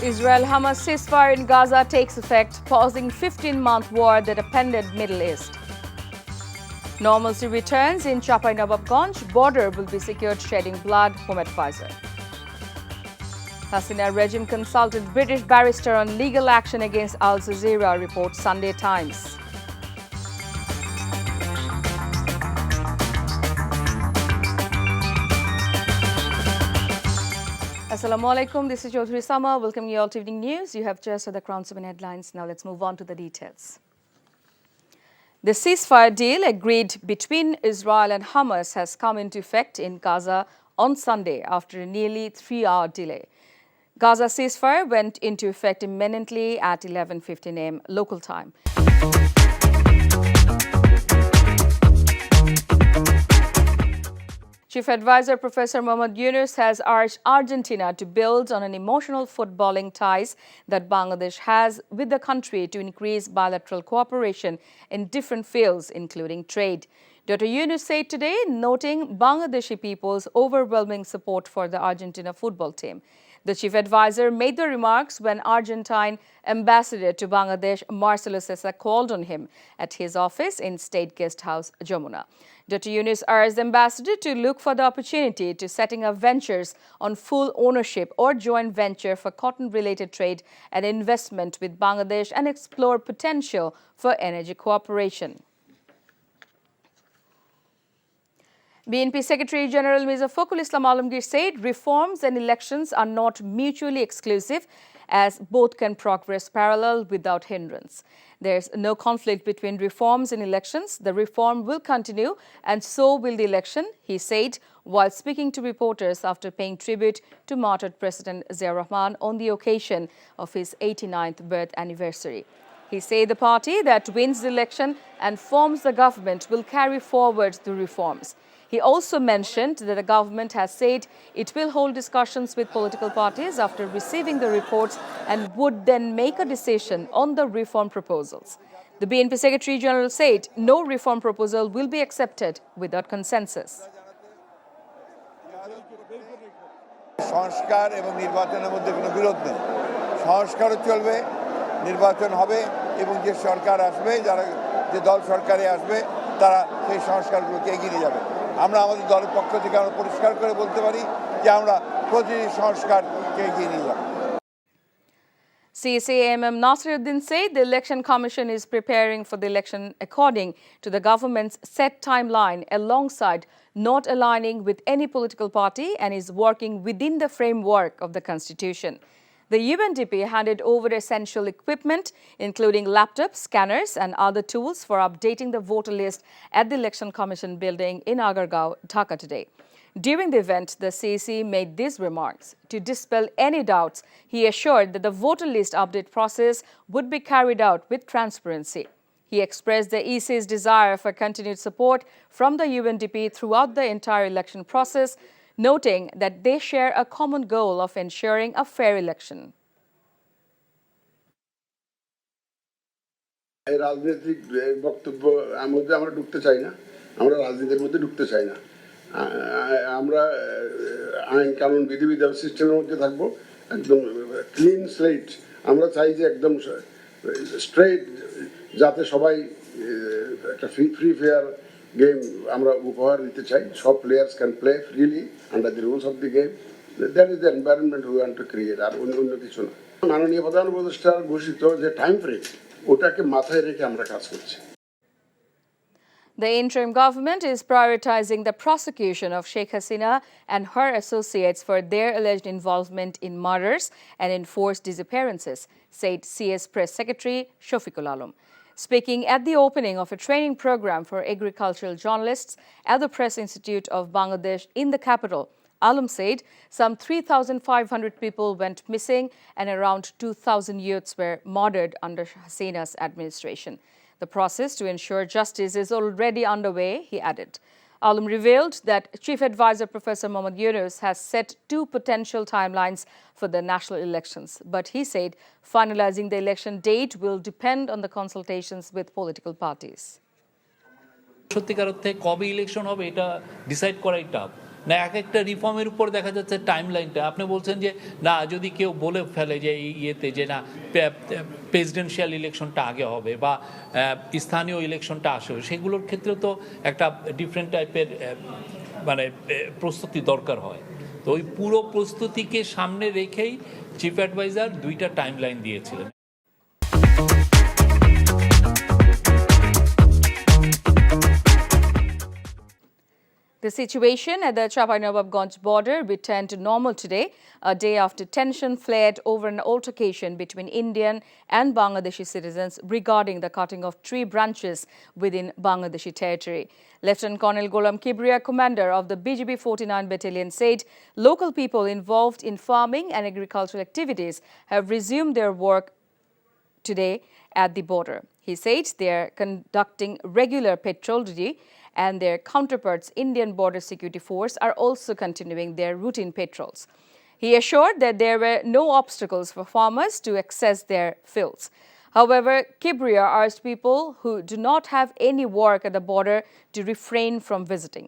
Israel-Hamas ceasefire in Gaza takes effect, pausing 15-month war that upended Middle East. Normalcy returns in Chapai-Nawabganj. Border will be secured, shedding blood, Home Advisor. Hasina regime consulted British barrister on legal action against Al Jazeera, reports Sunday Times. Assalamu alaikum, this is Chaudhry Sama. Welcome you all to Evening News. You have just heard the Crown 7 headlines. Now let's move on to the details. The ceasefire deal agreed between Israel and Hamas has come into effect in Gaza on Sunday after a nearly 3-hour delay. Gaza ceasefire went into effect imminently at 11:15 a.m. local time. Chief Advisor Professor Mohammad Yunus has urged Argentina to build on an emotional footballing ties that Bangladesh has with the country to increase bilateral cooperation in different fields, including trade. Dr. Yunus said today, noting Bangladeshi people's overwhelming support for the Argentina football team. The chief advisor made the remarks when Argentine ambassador to Bangladesh, Marcelo Sessa, called on him at his office in State Guest House, Jamuna. Dr. Yunus urged the ambassador to look for the opportunity to setting up ventures on full ownership or joint venture for cotton-related trade and investment with Bangladesh and explore potential for energy cooperation. BNP Secretary General Mirza Fakhrul Islam Alamgir said reforms and elections are not mutually exclusive, as both can progress parallel without hindrance. There's no conflict between reforms and elections. The reform will continue and so will the election, he said, while speaking to reporters after paying tribute to martyred President Ziaur Rahman on the occasion of his 89th birth anniversary. He said the party that wins the election and forms the government will carry forward the reforms. He also mentioned that the government has said it will hold discussions with political parties after receiving the reports and would then make a decision on the reform proposals. The BNP Secretary General said no reform proposal will be accepted without consensus. সংস্কার এবং নির্বাচনের মধ্যে কোনো বিরোধ নেই। সংস্কারও চলবে, নির্বাচন হবে এবং যে সরকার আসবে, যারা যে দল সরকারে আসবে তারা সেই সংস্কারগুলোকে এগিয়ে নিয়ে যাবে। আমরা আমাদের দলের পক্ষ থেকে আমরা পরিষ্কার করে বলতে পারি যে আমরা প্রতিটি সংস্কারকে এগিয়ে নিয়ে যাব। CSAMM Nasiruddin said the Election Commission is preparing for the election according to the government's set timeline alongside not aligning with any political party and is working within the framework of the Constitution. The UNDP handed over essential equipment, including laptops, scanners and other tools for updating the voter list at the Election Commission building in Agargaon, Dhaka today. During the event, the CEC made these remarks. To dispel any doubts, he assured that the voter list update process would be carried out with transparency. He expressed the EC's desire for continued support from the UNDP throughout the entire election process, noting that they share a common goal of ensuring a fair election. রাজনৈতিক বক্তব্য মধ্যে আমরা ঢুকতে চাই না, আমরা রাজনীতির মধ্যে ঢুকতে চাই না। আমরা আইন কানুন বিধিবিধান সিস্টেমের মধ্যে থাকবো, একদম ক্লিন স্লেট। আমরা চাই যে একদম স্ট্রেট, যাতে সবাই একটা ফ্রি ফেয়ার গেম আমরা উপহার দিতে চাই। সব players can play freely under the rules of the game. That is the environment we want to create, আর অন্য কিছু না। মাননীয় প্রধান উপদেষ্টার ঘোষিত যে টাইম ফ্রেম, ওটাকে মাথায় রেখে আমরা কাজ করছি। The interim government is prioritizing the prosecution of Sheikh Hasina and her associates for their alleged involvement in murders and enforced disappearances, said CS Press Secretary Shafiqul Alam. Speaking at the opening of a training program for agricultural journalists at the Press Institute of Bangladesh in the capital, Alam said some 3,500 people went missing and around 2,000 youths were murdered under Hasina's administration. The process to ensure justice is already underway, he added. Alam revealed that Chief Advisor Professor Mohammad Yunus has set 2 potential timelines for the national elections, but he said finalizing the election date will depend on the consultations with political parties. সত্যিকার অর্থে কবে election হবে এটা decide করাই tough. না এক একটা রিফর্মের উপর দেখা যাচ্ছে টাইম লাইনটা আপনি বলছেন যে না যদি কেউ বলে ফেলে যে এই ইয়েতে যে না প্রেসিডেন্সিয়াল ইলেকশনটা আগে হবে বা স্থানীয় ইলেকশনটা আসবে, সেগুলোর ক্ষেত্রে তো একটা ডিফারেন্ট টাইপের মানে প্রস্তুতি দরকার হয়। তো ওই পুরো প্রস্তুতিকে সামনে রেখেই চিফ অ্যাডভাইজার দুইটা টাইম লাইন দিয়েছিলেন। The situation at the Chapai-Nawabganj border returned to normal today, a day after tension flared over an altercation between Indian and Bangladeshi citizens regarding the cutting of tree branches within Bangladeshi territory. Lieutenant Colonel Ghulam Kibriya, commander of the BGB 49 Battalion, said local people involved in farming and agricultural activities have resumed their work today at the border. He said they are conducting regular patrol duty, and their counterparts, Indian Border Security Force, are also continuing their routine patrols. He assured that there were no obstacles for farmers to access their fields. However, Kibriya urged people who do not have any work at the border to refrain from visiting.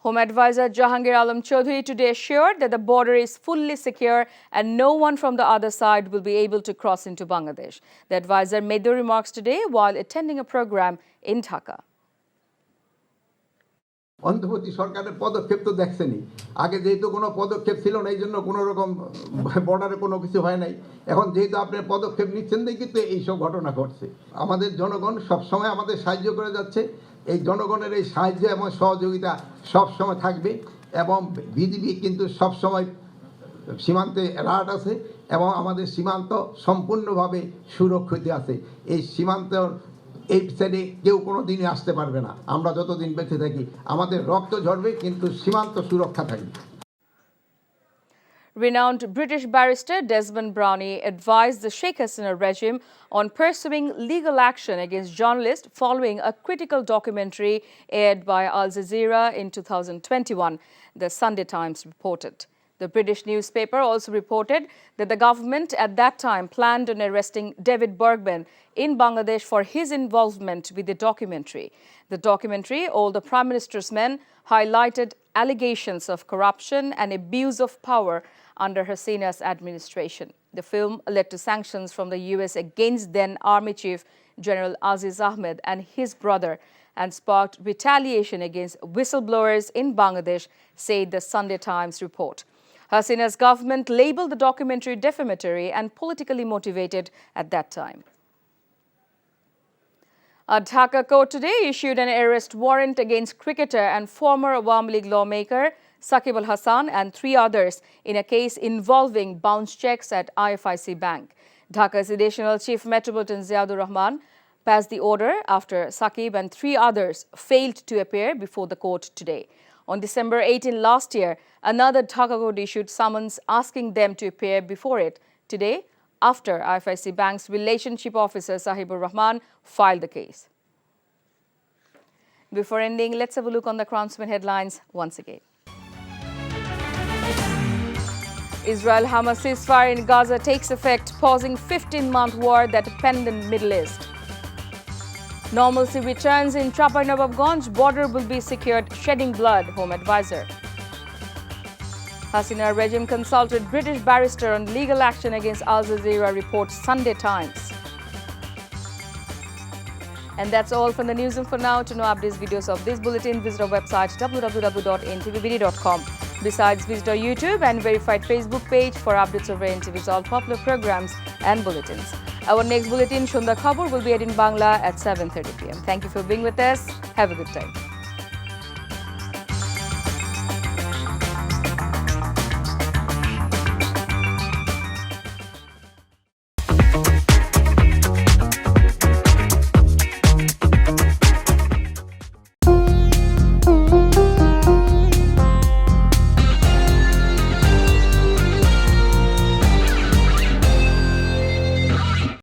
Home Advisor Jahangir Alam Chaudhary today assured that the border is fully secure and no one from the other side will be able to cross into Bangladesh. The advisor made the remarks today while attending a program in Dhaka. অন্তর্বর্তী সরকারের পদক্ষেপ তো দেখছেনই, আগে যেহেতু কোনো পদক্ষেপ ছিল না এই জন্য কোনো রকম বর্ডারে কোনো কিছু হয় নাই, এখন যেহেতু আপনি পদক্ষেপ নিচ্ছেন দেখি তো এইসব ঘটনা ঘটছে। আমাদের জনগণ সবসময় আমাদের সাহায্য করে যাচ্ছে, এই জনগণের এই সাহায্য এবং সহযোগিতা সবসময় থাকবে এবং বিজিবি কিন্তু সবসময় সীমান্তে অ্যালার্ট আছে এবং আমাদের সীমান্ত সম্পূর্ণভাবে সুরক্ষিত আছে। এই সীমান্ত এই সাইডে কেউ কোনো দিনই আসতে পারবে না, আমরা যতদিন বেঁচে থাকি আমাদের রক্ত ঝরবে কিন্তু সীমান্ত সুরক্ষা থাকবে। Renowned British barrister Desmond Brownie advised the Sheikh Hasina regime on pursuing legal action against journalists following a critical documentary aired by Al Jazeera in 2021, the Sunday Times reported. The British newspaper also reported that the government at that time planned on arresting David Bergman in Bangladesh for his involvement with the documentary. The documentary, All the Prime Minister's Men, highlighted allegations of corruption and abuse of power under Hasina's administration. The film led to sanctions from the US against then Army Chief General Aziz Ahmed and his brother and sparked retaliation against whistleblowers in Bangladesh, said the Sunday Times report. Hasina's government labeled the documentary defamatory and politically motivated at that time. A Dhaka court today issued an arrest warrant against cricketer and former Awami League lawmaker Saqib Al Hasan and 3 others in a case involving bounce checks at IFIC Bank. Dhaka's additional Chief Metropolitan Ziadur Rahman passed the order after Saqib and 3 others failed to appear before the court today. On December 18 last year, another Dhaka court issued summons asking them to appear before it today after IFIC Bank's relationship officer Sahibur Rahman filed the case. Before ending, let's have a look on the Crown's headlines once again. Israel-Hamas ceasefire in Gaza takes effect, pausing 15-month war that penned in Middle East. Normalcy returns in Chapai-Nawabganj, border will be secured, shedding blood, Home Advisor. Hasina regime consulted British barrister on legal action against Al Jazeera, reports Sunday Times. And that's all from the newsroom for now. To know updates, videos of this bulletin, visit our website www.ntvbd.com. Besides, visit our YouTube and verified Facebook page for updates of NTV's all popular programs and bulletins. Our next bulletin, Shunda Khabor, will be aired in Bangla at 7:30 p.m. Thank you for being with us. Have a good time.